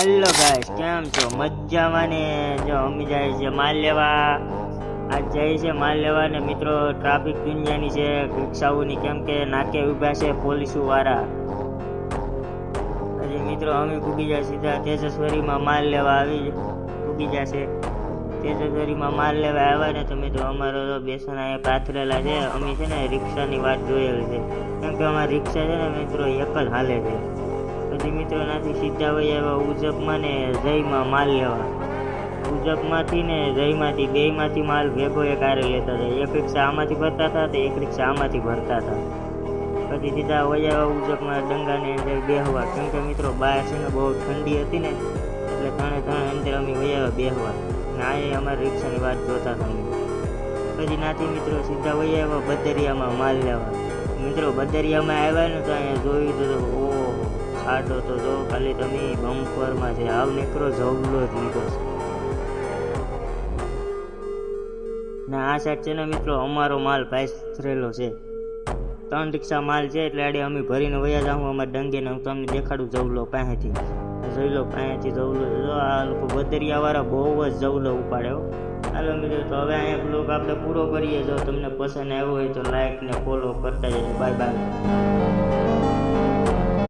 Hello guys, કેમ છો? મજામાં ને? જો અમે જાય છે માલ લેવા. આજ જાય છે માલ લેવા ને મિત્રો ટ્રાફિક દુનિયાની છે રિક્ષાઓની, કેમ કે નાકે ઊભા છે પોલીસો વાળા. હજી મિત્રો અમે ભૂગી જાય સીધા તેજસ્વરીમાં માલ લેવા આવી ભૂગી જશે. તેજસ્વરીમાં માલ લેવા આવ્યા ને તો મિત્રો અમારો તો બેસન અહીંયા પાથરેલા છે. અમે છે ને રિક્ષાની વાત જોયેલી છે, કેમ કે અમારી રિક્ષા છે ને મિત્રો એક જ હાલે છે. પછી મિત્રો નાથી સીધા વહી આવ્યા ઉજપમાં ને જયમાં માલ લેવા. ઉજપમાંથી ને જયમાંથી બેયમાંથી માલ ભેગો એક આરે લેતા હતા. એક રિક્ષા આમાંથી ભરતા હતા તો એક રિક્ષા આમાંથી ભરતા હતા. પછી સીધા વહી આવ્યા ઉજપમાં ડંગાને અંદર બેહવા, કેમ કે મિત્રો બહાર છે ને બહુ ઠંડી હતી ને એટલે ત્રણે અંદર અમે વહી આવ્યા બેહવા ને આ અમારી રિક્ષાની વાત જોતા હતા. પછી નાથી મિત્રો સીધા વહી આવ્યા બદરિયામાં માલ લેવા. મિત્રો બદરિયામાં આવ્યા ને તો અહીંયા જોયું તો ઓહો ખાડો તો જો ખાલી તમે બમ્પરમાં છે આવ નીકળો જવલો જ નીકળો ને આ સાઈડ છે ને મિત્રો અમારો માલ પાથરેલો છે. 3 રિક્ષા માલ છે એટલે આડે અમે ભરીને વયા જાઉં અમારે ડંગે ને હું તમને દેખાડું જવલો પાસેથી. જોઈ લો પાસેથી જવલો જો આ લોકો બદરિયાવાળા બહુ જ જવલો ઉપાડ્યો. હાલો મિત્રો તો હવે અહીંયા બ્લોગ આપણે પૂરો કરીએ. જો તમને પસંદ આવ્યો હોય તો લાઈક ને ફોલો કરતા જજો. Bye bye.